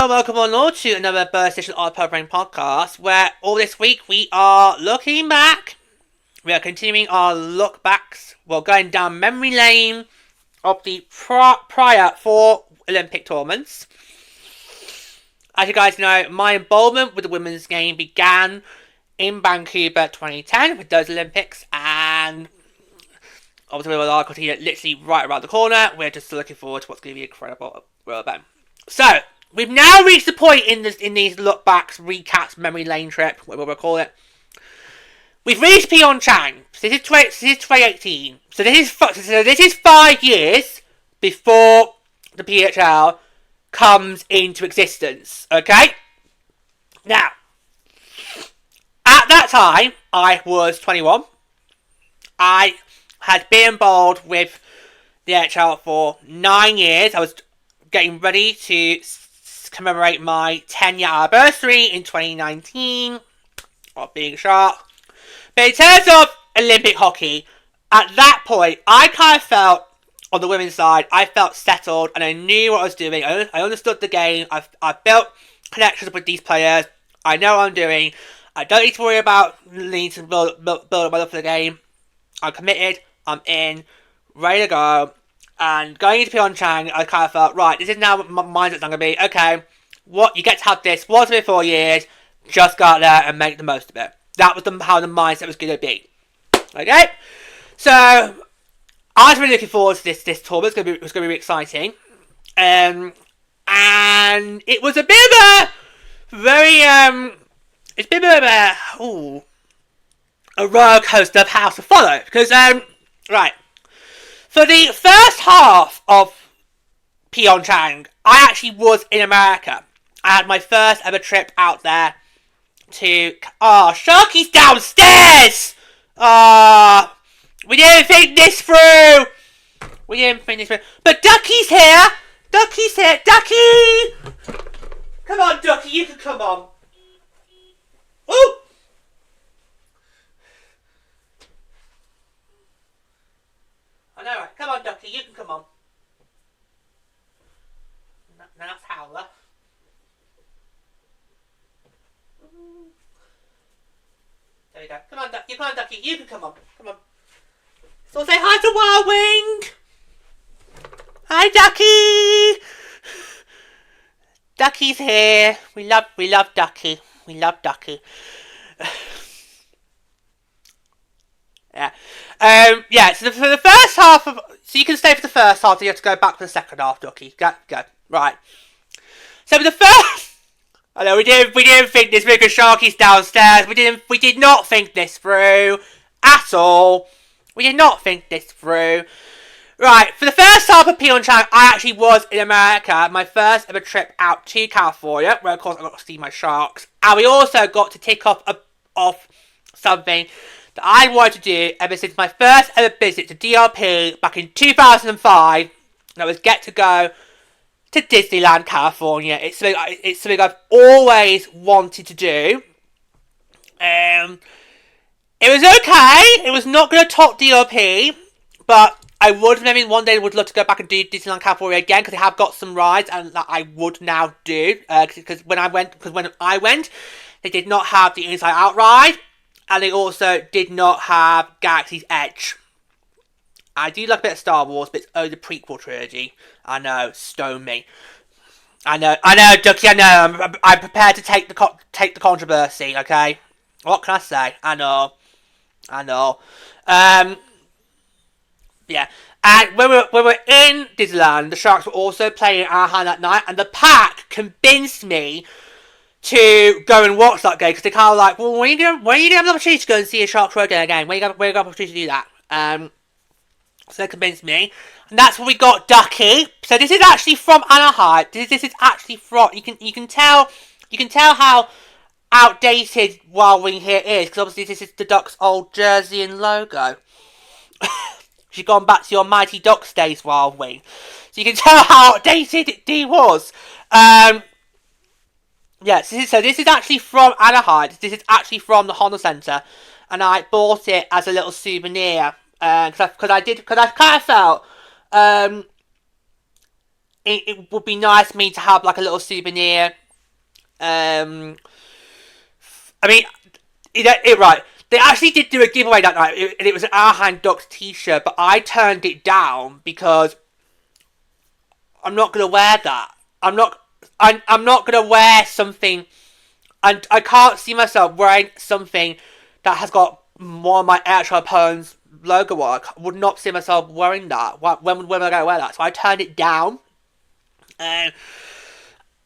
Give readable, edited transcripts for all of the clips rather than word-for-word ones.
Welcome on all to another Burst Edition of Purple Rain podcast, where all this week we are looking back. We are continuing our look backs. We're going down memory lane of the prior 4 Olympic tournaments. As you guys know, my involvement with the women's game began in Vancouver 2010 with those Olympics, and obviously with Milano-Cortina literally right around the corner. We're just looking forward to what's going to be an incredible World event. So, we've now reached the point in these look backs, recaps, memory lane trip, whatever we'll call it. We've reached PyeongChang. So this is 2018. So this is 5 years before the PHL comes into existence. Okay. Now, at that time, I was 21. I had been involved with the HL for 9 years. I was getting ready to commemorate my 10-year anniversary in 2019 of being a shark. But in terms of Olympic hockey, at that point, I kind of felt, on the women's side, I felt settled and I knew what I was doing. I understood the game. I've built connections with these players. I know what I'm doing. I don't need to worry about needing to build up my love for the game. I'm committed. I'm in. Ready to go. And going into PyeongChang, I kind of felt, right, this is now what my mindset's going to be. Okay, you get to have this once every 4 years. Just go out there and make the most of it. That was how the mindset was going to be. Okay? So, I was really looking forward to this tournament. It was going to be exciting. And it was a bit of a very, it's been a bit of a roller coaster of how to follow. Because, right. For the first half of PyeongChang, I actually was in America. I had my first ever trip out there to... Sharky's downstairs! We didn't think this through! But Ducky's here! Ducky! Come on, Ducky, you can come on. Ooh! I know, right? Come on, Ducky, you can come on. No, that's Howler. There we go. Come on, Ducky, you can come on. Come on. So say hi to Wild Wing. Hi, Ducky. Ducky's here. We love Ducky. We love Ducky. Yeah. So for the first half of, so you can stay for the first half, so you have to go back for the second half, Ducky. Go. Right. So for the first, I know we didn't think this because Sharky's downstairs. We did not think this through at all. We did not think this through. Right. For the first half of PyeongChang, I actually was in America. My first ever trip out to California, where of course I got to see my Sharks, and we also got to tick off something that I wanted to do ever since my first ever visit to DRP back in 2005. That was get to go to Disneyland, California. It's something I've always wanted to do. It was okay. It was not going to top DRP, but I would maybe one day would love to go back and do Disneyland California again because they have got some rides and that I would now do. Because when I went, they did not have the Inside Out ride. And they also did not have Galaxy's Edge. I do like a bit of Star Wars, but it's only the prequel trilogy. I know, stone me. I know, Ducky, I know. I'm prepared to take the controversy, okay? What can I say? I know. Yeah. And when we were in Disneyland, the Sharks were also playing in Anaheim that night, and the pack convinced me to go and watch that game because they're kind of like, well, when are you going to have an opportunity to go and see a Sharks road game again? When are you going to have an opportunity to do that? So they convinced me, and that's when we got Ducky. So this is actually from Anaheim. This is actually from. You can tell how outdated Wild Wing here is, because obviously this is the Ducks' old jersey and logo. She's gone back to your Mighty Ducks days, Wild Wing. So you can tell how outdated it was. Yeah, so this is actually from Anaheim. This is actually from the Honda Center. And I bought it as a little souvenir. Because I kind of felt it would be nice for me to have like a little souvenir. I mean, right. They actually did do a giveaway that night, and it was an Anaheim Ducks t-shirt, but I turned it down because I'm not gonna wear that. I'm not gonna wear something, and I can't see myself wearing something that has got one of my actual opponent's logo on. I would not see myself wearing that. When am I gonna wear that? So I turned it down.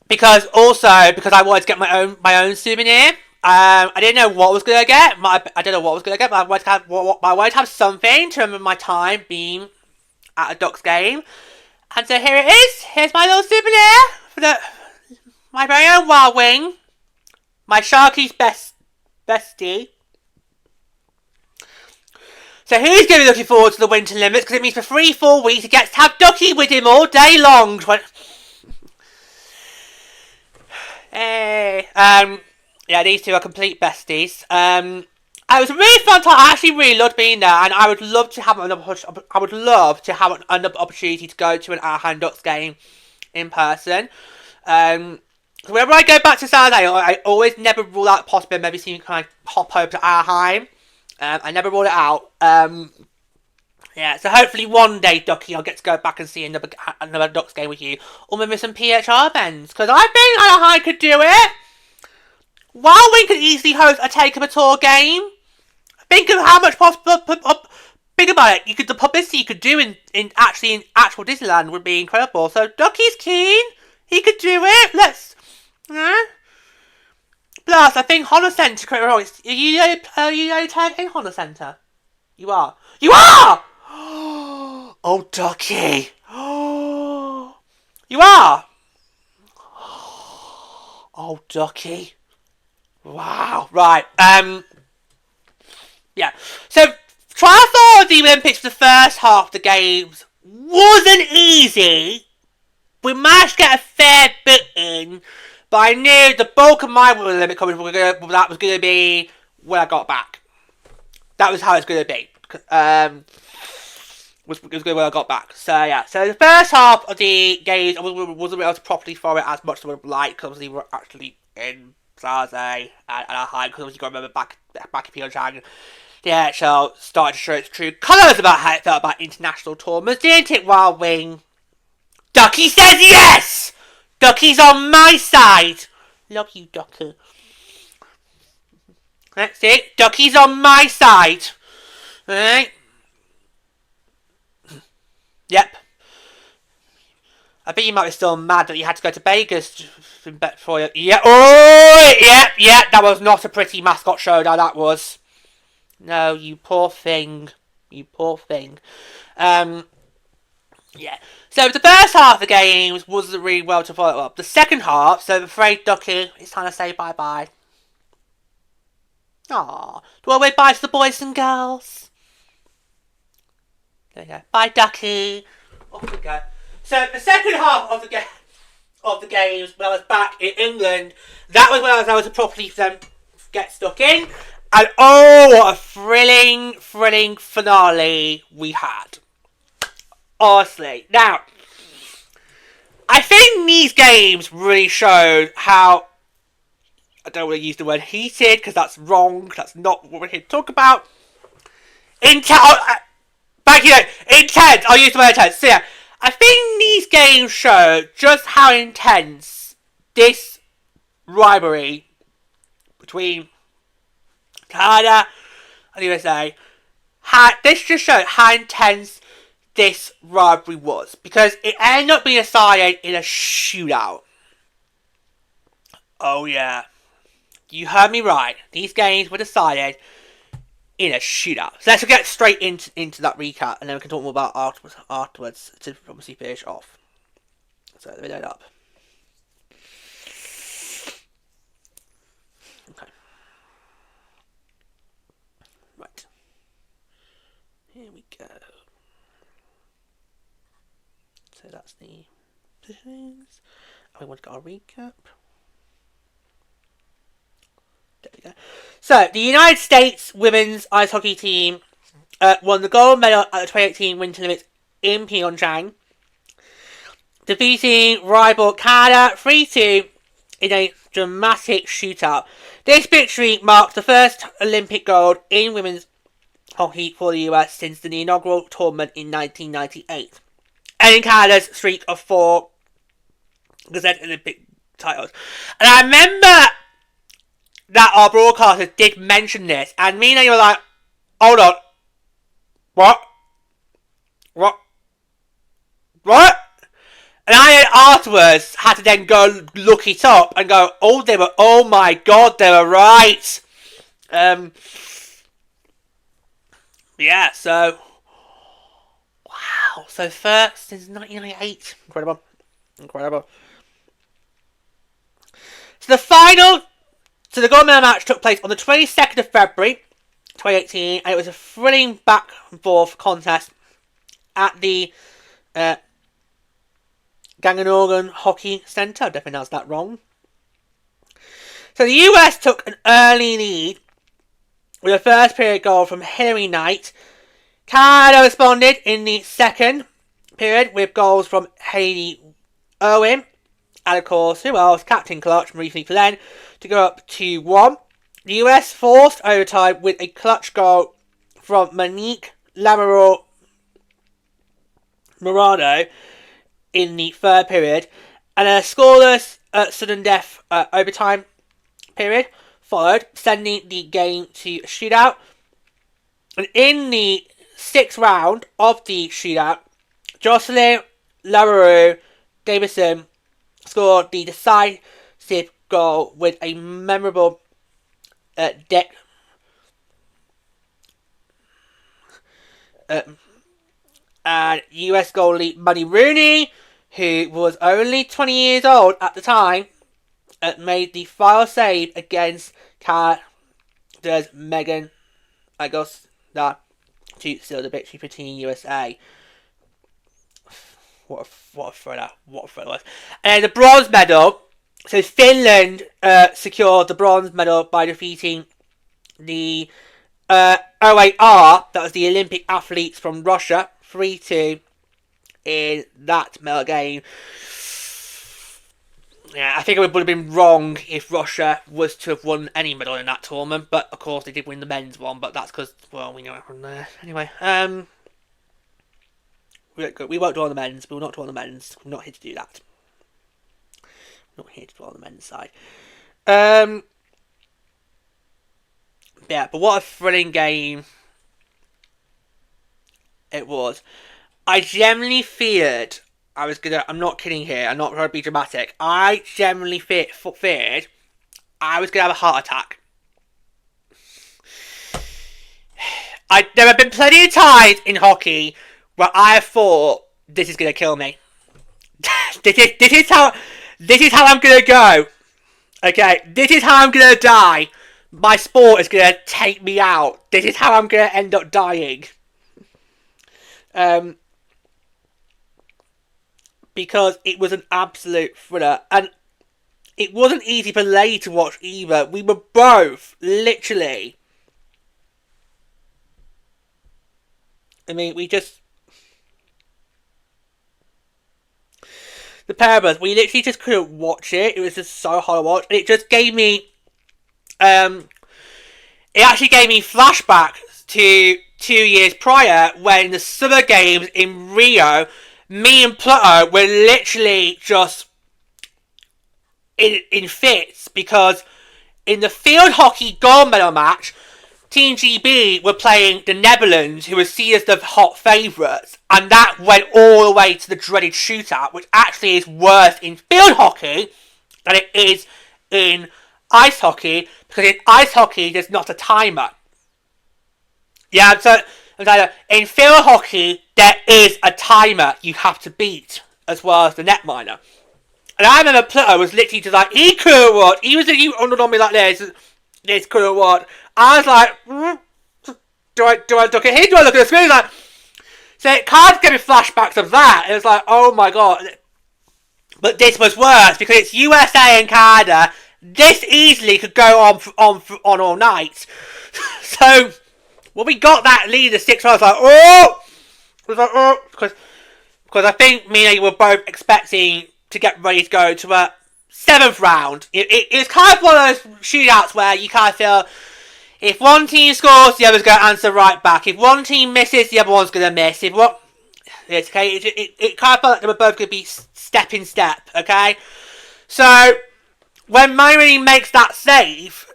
Because I wanted to get my own souvenir. I didn't know what I was gonna get. But I wanted to have something to remember my time being at a Ducks game. And so here it is. Here's my little souvenir for my very own Wild Wing, my Sharky's bestie. So he's going to be looking forward to the Winter Olympics because it means for 3-4 weeks he gets to have Ducky with him all day long. Hey, yeah, these two are complete besties. It was a really fun time. I actually really loved being there, and I would love to have another opportunity to go to an Anaheim Ducks game in person. Whenever I go back to San Jose, I always never rule out the possibility of maybe seeing kind of hop over to Anaheim. I never rule it out. Yeah, so hopefully one day, Ducky, I'll get to go back and see another Ducks game with you, or maybe some PHR bends, because I think Anaheim could do it. Wild Wing could easily host a Take Up a Tour game. Think of how much think about it. The publicity you could do in actual Disneyland would be incredible. So Ducky's keen. He could do it. Let's. Plus, I think Honda Center. Correct me wrong. Are you in Honda Center? You are. You are. Oh, Ducky. You are. Oh, Ducky. Wow. Right. Yeah. So, triathlon of the Olympics for the first half of the games wasn't easy. We managed to get a fair bit in, but I knew the bulk of my Olympic coverage was going to be when I got back. That was how it's going to be. Was good when I got back. So yeah. So the first half of the games, I wasn't able to properly follow it as much as I would have liked, because obviously we're actually in San Jose and Anaheim, because obviously you got to remember back in PyeongChang, the NHL started to show its true colours about how it felt about international tournaments, didn't it, Wild Wing? Ducky says yes! Ducky's on my side! Love you, Ducky. That's it. Ducky's on my side. Alright? Yep. I bet you might be still mad that you had to go to Vegas for you. Yeah. Oh, yeah. That was not a pretty mascot show. Now that was. No, you poor thing. You poor thing. Yeah. So the first half of the games wasn't really well to follow up. The second half, so I'm afraid Ducky, it's time to say bye bye. Aww. Do I wave bye to the boys and girls? There you go. Bye, Ducky. Off we go. So the second half of the games, when I was back in England, that was when I was able to properly get stuck in. And oh, what a thrilling finale we had. Honestly. Now, I think these games really showed how, I don't want to use the word heated, because that's wrong. That's not what we're here to talk about. Intense. I'll use the word intense. So yeah, I think these games show just how intense this rivalry between Canada and the USA, this just showed how intense this rivalry was, because it ended up being decided in a shootout. Oh yeah, you heard me right. These games were decided in a shootout. So let's get straight into that recap, and then we can talk more about afterwards to obviously finish off. So let me load up. So that's the positions. I want to get a recap. There we go. So the United States women's ice hockey team won the gold medal at the 2018 Winter Olympics in PyeongChang, defeating rival Canada 3-2 in a dramatic shootout. This victory marked the first Olympic gold in women's hockey for the US since the inaugural tournament in 1998, ending Canada's streak of 4 Gazette Olympic titles. And I remember that our broadcaster did mention this, and me and you were like, hold on, what? And I afterwards had to then go look it up and go, oh my god, they were right. Yeah, so, wow, so first since 1998, incredible. So the gold medal match took place on the 22nd of February, 2018, and it was a thrilling back and forth contest at the Ganganorgan Hockey Centre. I definitely pronounced that wrong. So the US took an early lead with a first period goal from Hilary Knight. Canada responded in the second period with goals from Hayley Owen. And of course, who else? Captain Clutch, Marie Glenn, to go up 2-1. The US forced overtime with a clutch goal from Monique Lamoureux Morano in the third period, and a scoreless sudden death overtime period followed, sending the game to a shootout. And in the sixth round of the shootout, Jocelyn Lamoureux Davison scored the decisive goal with a memorable deck. And US goalie Buddy Rooney, who was only 20 years old at the time, made the final save against Canada's Megan Augusta to seal the victory for Team USA. What a thriller was. And the bronze medal, so Finland secured the bronze medal by defeating the OAR, that was the Olympic athletes from Russia, 3-2 in that medal game. Yeah, I think it would have been wrong if Russia was to have won any medal in that tournament, but of course they did win the men's one, but that's because, well, we know what happened there. Anyway, we won't do on the men's, we will not do on the men's. We're not here to do that. We're not here to do on the men's side. Yeah, but what a thrilling game it was. I genuinely feared I'm not kidding here, I'm not trying to be dramatic. I genuinely feared I was going to have a heart attack. There have been plenty of times in hockey where I have thought, this is going to kill me. this is how I'm going to go. Okay, this is how I'm going to die. My sport is going to take me out. This is how I'm going to end up dying. Because it was an absolute thriller. And it wasn't easy for Lay to watch either. We were both, literally... I mean, the pair of us, we literally just couldn't watch it. It was just so hard to watch. And it just gave me... it actually gave me flashbacks to 2 years prior when the Summer Games in Rio, me and Pluto were literally just in fits because in the field hockey gold medal match, Team GB were playing the Netherlands, who were seen as the hot favourites, and that went all the way to the dreaded shootout, which actually is worse in field hockey than it is in ice hockey, because in ice hockey there's not a timer. Yeah, so in field hockey there is a timer you have to beat, as well as the netminer. And I remember Pluto was literally just like, he couldn't watch. He was literally on me like this couldn't watch. I was like, do I look at him? Do I look at the screen? Like, So it kind of gave me flashbacks of that. It was like, oh my god. But this was worse because it's USA and Canada. This easily could go on all night. So when we got that lead of 6 rounds, I was like, oh, because I think me and you were both expecting to get ready to go to a 7th round. It's kind of one of those shootouts where you kind of feel if one team scores, the other's going to answer right back. If one team misses, the other one's going to miss. It's okay. It kind of felt like they were both going to be step in step. Okay, so when Myrie makes that save,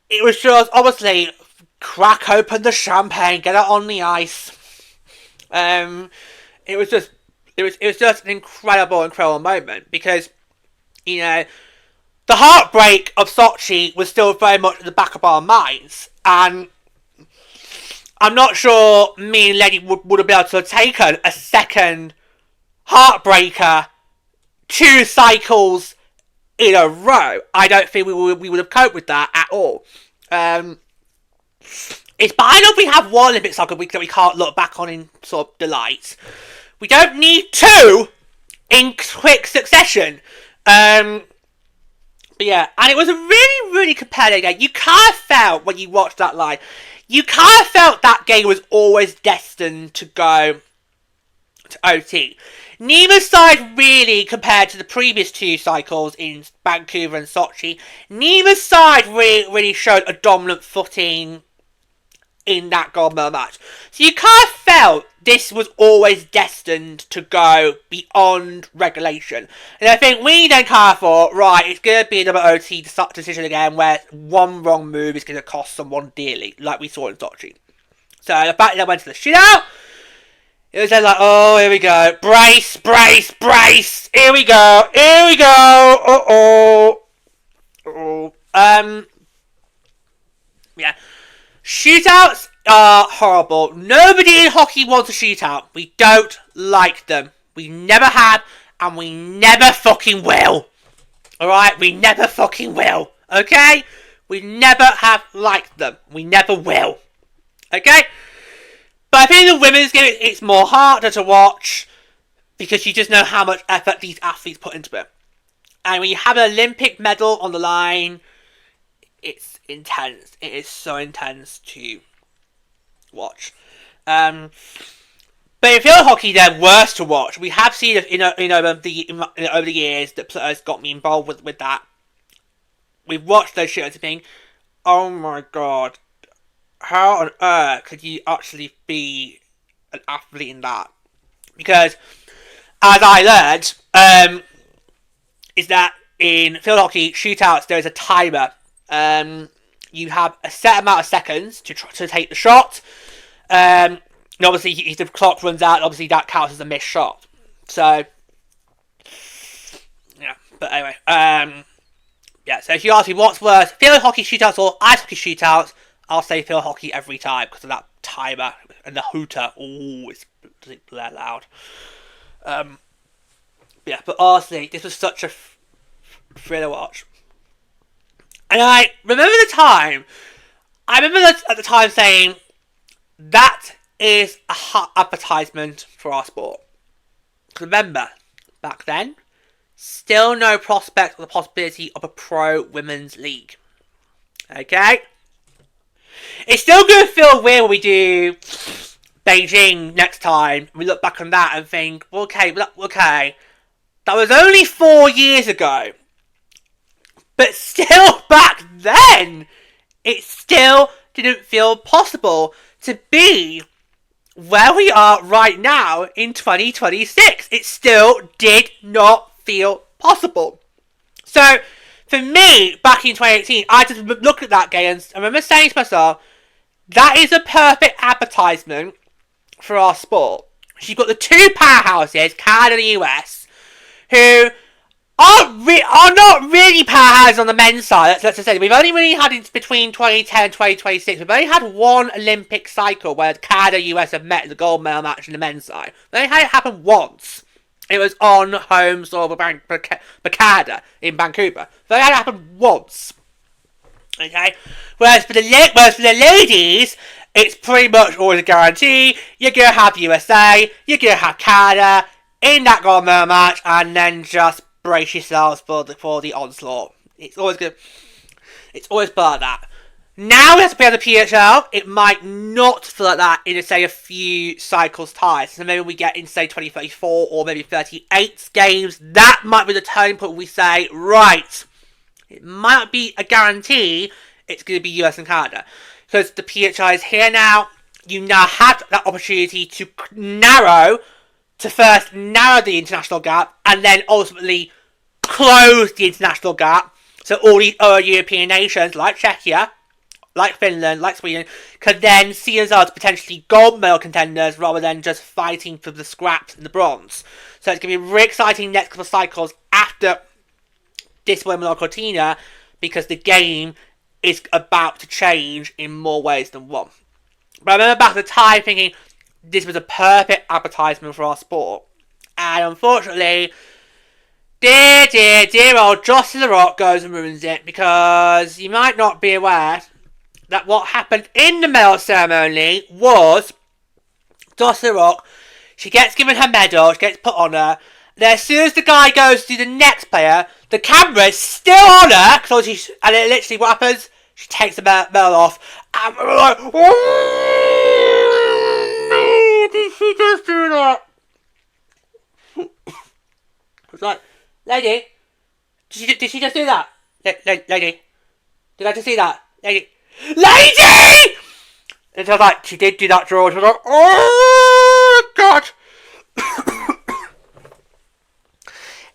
it was just obviously crack open the champagne, get it on the ice. It was just an incredible moment because, you know, the heartbreak of Sochi was still very much at the back of our minds, and I'm not sure me and Lady would have been able to have taken a second heartbreaker 2 cycles in a row. I don't think we would have coped with that at all. It's bad enough we have one Olympic cycle that we can't look back on in sort of delight. We don't need 2 in quick succession. But yeah, and it was a really, really compelling game. You kind of felt when you watched that live, you kind of felt that game was always destined to go to OT. Neither side really, compared to the previous 2 cycles in Vancouver and Sochi, neither side really showed a dominant footing in that gold medal match. So you kind of felt this was always destined to go beyond regulation. And I think we then kind of thought, right, it's going to be another OT decision again where one wrong move is going to cost someone dearly, like we saw in Sochi. So the fact that they went to the shootout, it was then like, oh, here we go. Brace. Here we go. Yeah. Shootouts are horrible. Nobody in hockey wants a shootout. We don't like them. We never have, and we never fucking will. Alright? We never fucking will. Okay? We never have liked them. We never will. Okay? But I think the women's game, it's more harder to watch because you just know how much effort these athletes put into it. And when you have an Olympic medal on the line, it's intense. It is so intense to watch. But in field hockey, they're worse to watch. We have seen it over the years that players got me involved with that. We've watched those shows and think, oh my god, how on earth could you actually be an athlete in that? Because, as I learned, is that in field hockey shootouts there is a timer. You have a set amount of seconds to take the shot. And obviously, if the clock runs out, obviously that counts as a missed shot. So, yeah. But anyway, yeah. So if you ask me what's worse, field hockey shootouts or ice hockey shootouts, I'll say field hockey every time because of that timer and the hooter. Ooh, it's loud. Yeah, but honestly, this was such a thriller watch. And I remember at the time saying, that is a hot advertisement for our sport. Remember, back then, still no prospect or the possibility of a pro women's league. Okay? It's still going to feel weird when we do Beijing next time. We look back on that and think, okay, that was only 4 years ago. But still, back then, it still didn't feel possible to be where we are right now in 2026. It still did not feel possible. So, for me, back in 2018, I just looked at that game and I remember saying to myself, that is a perfect advertisement for our sport. You've got the 2 powerhouses, Canada and the US, who are not really powerhouses on the men's side. Let's just say we've only really had it between 2010 and 2026. We've only had one Olympic cycle where Canada and US have met in the gold medal match in the men's side. We've only had it happen once. It was on home soil for Canada in Vancouver. They had it happen once. Okay? Whereas for the ladies, it's pretty much always a guarantee. You're going to have USA, you're going to have Canada in that gold medal match, and then just brace yourselves for the onslaught. It's always good. It's always part of that. Now we have to play on the PHL. It might not feel like that in, say, a few cycles' time. So maybe we get in, say, 2034 or maybe 38 games. That might be the turning point where we say, right, it might not be a guarantee it's going to be US and Canada. Because the PHI is here now. You now have that opportunity to first narrow the international gap and then ultimately close the international gap. So all these other European nations like Czechia, like Finland, like Sweden, could then see themselves potentially gold medal contenders rather than just fighting for the scraps and the bronze. So it's going to be really exciting next couple of cycles after this one Milano-Cortina, because the game is about to change in more ways than one. But I remember back at the time thinking this was a perfect advertisement for our sport. And unfortunately, dear old Jocelyn the Rock goes and ruins it, because you might not be aware that what happened in the medal ceremony was Jocelyn the Rock, she gets given her medal, she gets put on her. Then as soon as the guy goes to the next player, the camera's still on her, and it literally what happens? She takes the medal off, and we're like, oh, did she just do that? It's like, lady, did she just do that? Lady, did I just see that? Lady! And so I was like, she did do that, George. I was like, oh, God.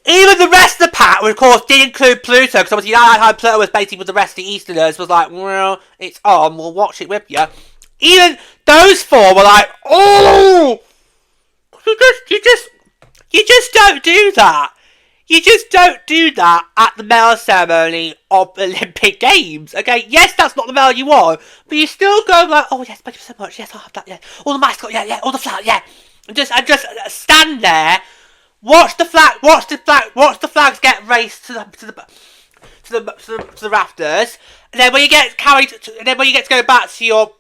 Even the rest of the pack, which of course did include Pluto, because obviously that time Pluto was basically with the rest of the Easterners, was like, well, it's on, we'll watch it with you. Even those four were like, oh, you just don't do that. You just don't do that at the medal ceremony of Olympic Games. Okay, yes, that's not the medal you want, but you still go like, oh yes, thank you so much. Yes, I'll have that. Yeah, all the mascot. Yeah, all the flag. Yeah, and just stand there, watch the flags get raised to the rafters, and then when you get to go back to your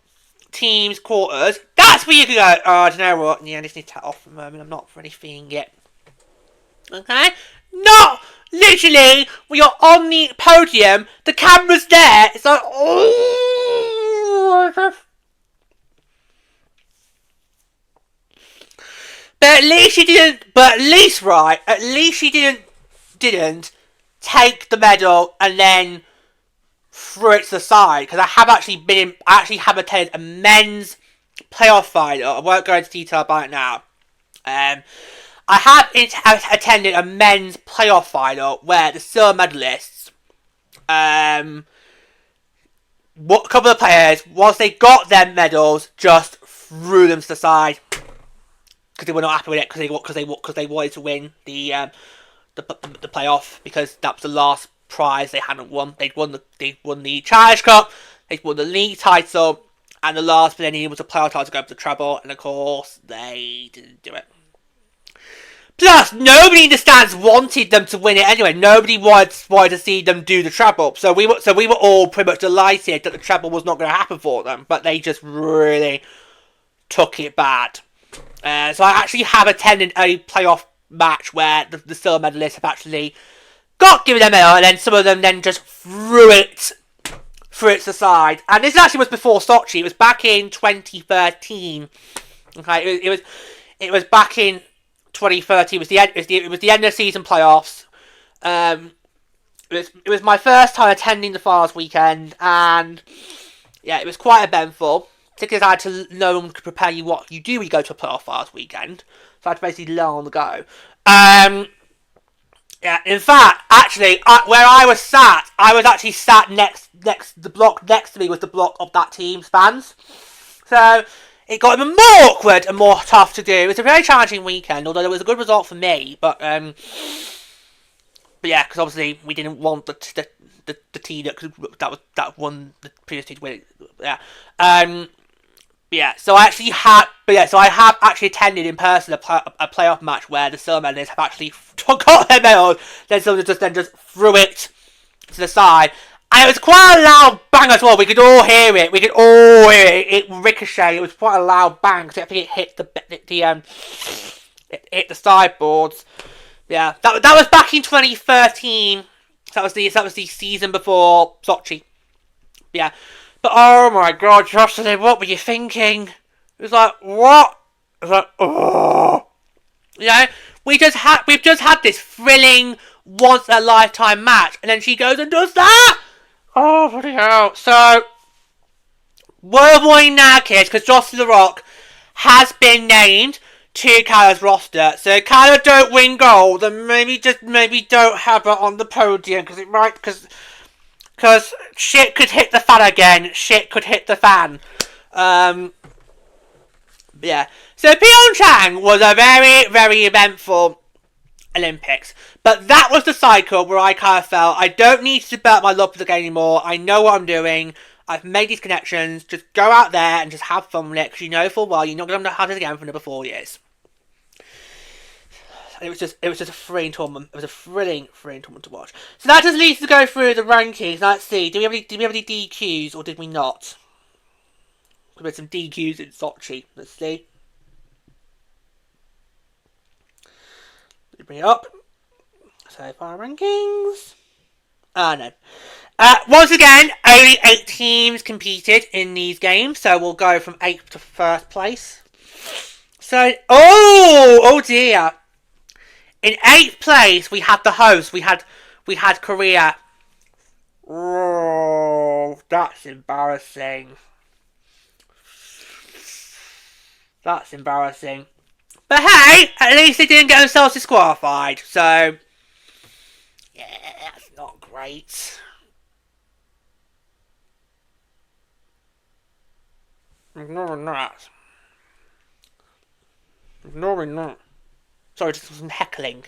team's quarters, that's where you can go, oh, do you know what? Yeah, I just need to take off for a moment. I'm not really feeling it. Okay. Not literally when you're on the podium, the camera's there. It's like, oh. But at least she didn't. At least she didn't take the medal and then threw it to the side. Because I actually have attended a men's playoff final. I won't go into detail about it now. I have attended a men's playoff final where the silver medalists, a couple of players, once they got their medals, just threw them to the side because they were not happy with it, because they wanted to win the playoff, because that was the last prize they hadn't won. They won the Challenge Cup, they won the league title, and the last thing they needed was a playoff title to go up to the treble, and of course they didn't do it. Plus, nobody in the stands wanted them to win it anyway. Nobody wanted to see them do the treble. So we were all pretty much delighted that the treble was not going to happen for them. But they just really took it bad. So I actually have attended a playoff match where the silver medalists have actually got given their medal, and then some of them then just threw it to the side. And this actually was before Sochi. It was back in 2013. Okay, it was back in 2030. It was the end of the season playoffs. It was my first time attending the finals weekend, and yeah, it was quite eventful. Particularly, I had to know and prepare you what you do when you go to a playoff finals weekend. So I had to basically learn on the go. Yeah, in fact, actually, where I was actually sat next. The block next to me was the block of that team's fans. So it got even more awkward and more tough to do. It was a very challenging weekend, although it was a good result for me. But yeah, because obviously we didn't want the team that won the previous team to win it. Yeah. Yeah. So I have actually attended in person a playoff match where the silver medalists have actually got their medals, then someone just threw it to the side. And it was quite a loud bang as well. We could all hear it. It ricocheted. It was quite a loud bang. So I think it hit it hit the sideboards. Yeah, that was back in 2013. That was the season before Sochi. Yeah, but oh my God, Jocelyn, what were you thinking? It was like, what? It was like, oh. You know, we've just had this thrilling once in a lifetime match, and then she goes and does that. Oh bloody hell! So we're avoiding now, kids, because Jocelyn The Rock has been named to Kala's roster. So if Kala don't win gold, then maybe don't have her on the podium because shit could hit the fan again. Shit could hit the fan. Yeah. So PyeongChang was a very, very eventful Olympics. But that was the cycle where I kind of felt I don't need to develop my love for the game anymore. I know what I'm doing. I've made these connections. Just go out there and just have fun with it, because you know full well you're not going to have this again for another 4 years. And it was just a thrilling tournament. It was a thrilling tournament to watch. So that just leads us to go through the rankings. Now, let's see. Did we have any DQs or did we not? We had some DQs in Sochi. Let's see. Bring it up. So far rankings. No. Once again, only 8 teams competed in these games, so we'll go from 8th to 1st place. So, oh dear. In 8th place, we had the host. We had Korea. Oh, that's embarrassing. That's embarrassing. But hey, at least they didn't get themselves disqualified. So, yeah, that's not great. Ignoring that. Sorry, just some heckling.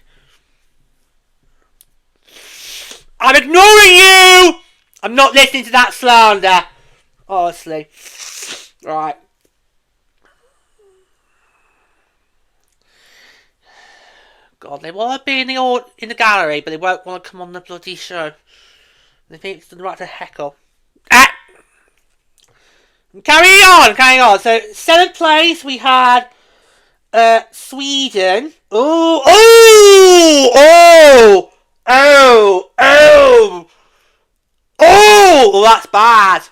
I'm ignoring you! I'm not listening to that slander. Honestly. Right. God, they want to be in the gallery, but they won't want to come on the bloody show. They think it's the right to heckle. Ah! Carrying on. So, 7th place, we had Sweden. Oh, that's bad.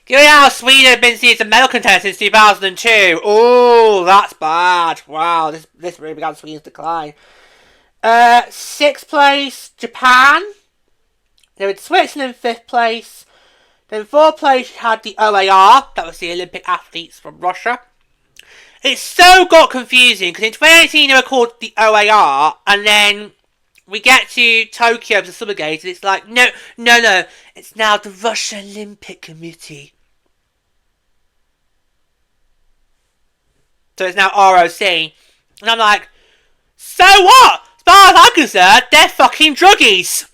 Given how Sweden have been seen as a medal contender since 2002. Oh, that's bad. Wow, this really began Sweden's decline. 6th place, Japan. Then with Switzerland 5th place. Then 4th place, you had the OAR. That was the Olympic athletes from Russia. It so got confusing because in 2018 they were called the OAR, and then we get to Tokyo for the Summer Games, and it's like, no, it's now the Russian Olympic Committee. So it's now ROC. And I'm like, so what? As far as I'm concerned, they're fucking druggies.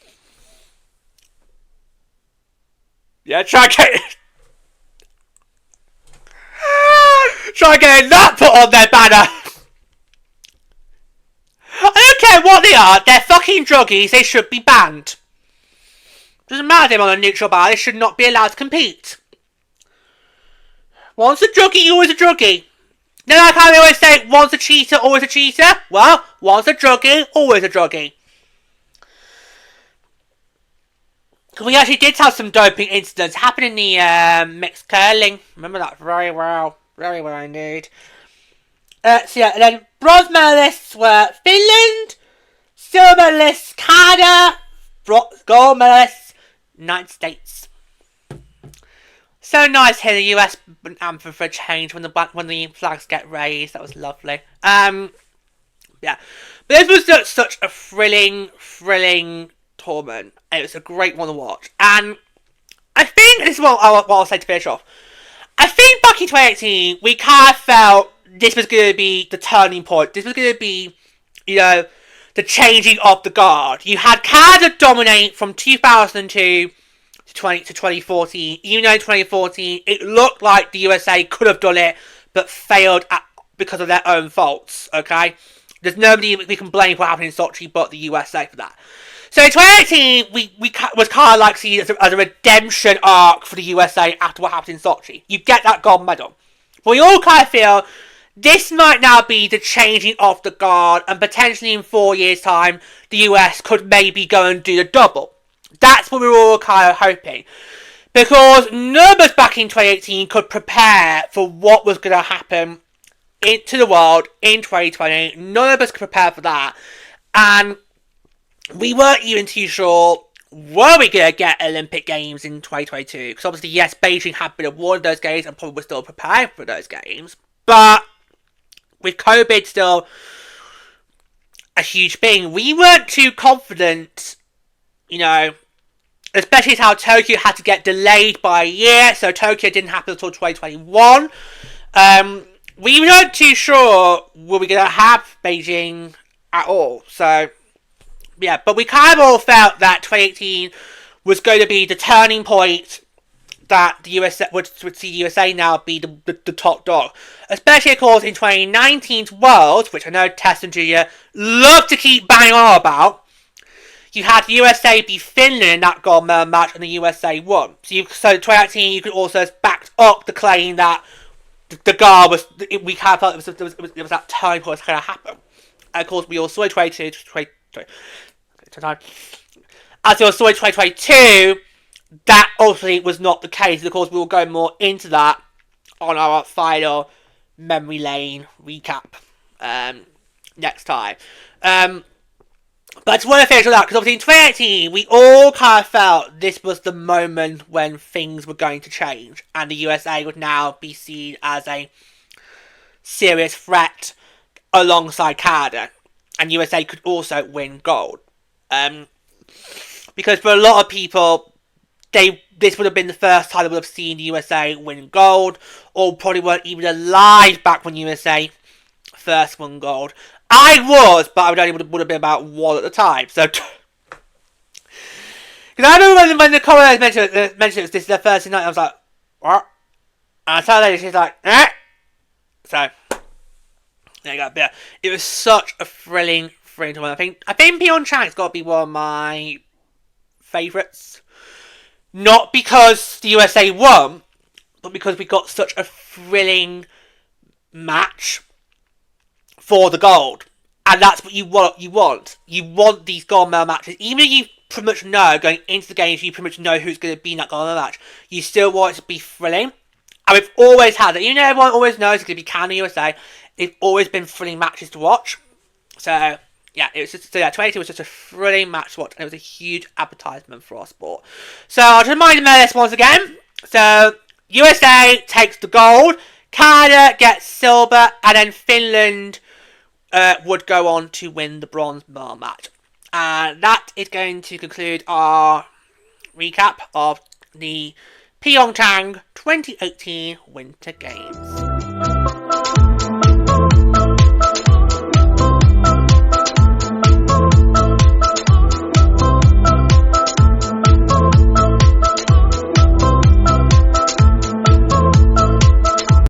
Yeah, try getting that put on their banner. I don't care what they are, they're fucking druggies, they should be banned. Doesn't matter them on a neutral bar, they should not be allowed to compete. Once a druggie, always a druggie. Then like how they always say, once a cheater, always a cheater. Well, once a druggie, always a druggie. Because we actually did have some doping incidents happen in the mixed curling. Remember that very well. Very well indeed. So yeah, and then bronze medalists were Finland, silver medalists Canada, gold medalists United States. So nice to hear the US anthem for a change when the flags get raised. That was lovely. Yeah, but this was just such a thrilling tournament. It was a great one to watch, and I think this is what I'll say to finish off. I think back in 2018, we kind of felt this was going to be the turning point. This was going to be, the changing of the guard. You had Canada dominate from 2002 to 2014. Even though in 2014, it looked like the USA could have done it, but failed because of their own faults, okay? There's nobody we can blame for what happened in Sochi but the USA for that. So in 2018, we was kind of like seen as a redemption arc for the USA after what happened in Sochi. You get that gold medal. But we all kind of feel this might now be the changing of the guard, and potentially in 4 years' time, the US could maybe go and do the double. That's what we were all kind of hoping. Because none of us back in 2018 could prepare for what was going to happen to the world in 2020. None of us could prepare for that. And we weren't even too sure, were we going to get Olympic Games in 2022? Because obviously, yes, Beijing had been awarded those games and probably still preparing for those games. But with COVID still a huge thing, we weren't too confident, you know, especially how Tokyo had to get delayed by a year, so Tokyo didn't happen until 2021. We weren't too sure were we going to have Beijing at all. So, yeah, but we kind of all felt that 2018 was going to be the turning point that the USA would see USA now be the top dog. Especially, of course, in 2019's Worlds, which I know Tess and Julia love to keep banging on about. You had USA beat Finland in that gold medal match, and the USA won. So 2019, you could also back up the claim that the guard was. We kind of felt it was that turning point was going to happen. And of course, we all saw in 2022. As we all saw in 2022, that ultimately was not the case. And of course, we will go more into that on our final memory lane recap next time. But I just want to finish with that, because obviously in 2018, we all kind of felt this was the moment when things were going to change, and the USA would now be seen as a serious threat alongside Canada, and USA could also win gold. Because for a lot of people, this would have been the first time they would have seen the USA win gold, or probably weren't even alive back when USA first won gold. I was, but I would have been about 1 at the time. So, because I remember when the commentators mentioned it was this is their first night, I was like, what? And I told her, she's like, eh? So, there you go. Yeah, it was such a thrilling tournament. I think PyeongChang's got to be one of my favourites. Not because the USA won, but because we got such a thrilling match for the gold. And that's what you want. You want these gold medal matches. Even if you pretty much know, going into the games, you pretty much know who's going to be in that gold medal match. You still want it to be thrilling. And we've always had it. Even though everyone always knows it's going to be Canada USA, it's always been thrilling matches to watch. So, yeah, it was just, 2018 was just a thrilling match to watch. And it was a huge advertisement for our sport. So, I'll just remind you this once again. So, USA takes the gold. Canada gets silver. And then Finland would go on to win the bronze medal match. And that is going to conclude our recap of the PyeongChang 2018 Winter Games.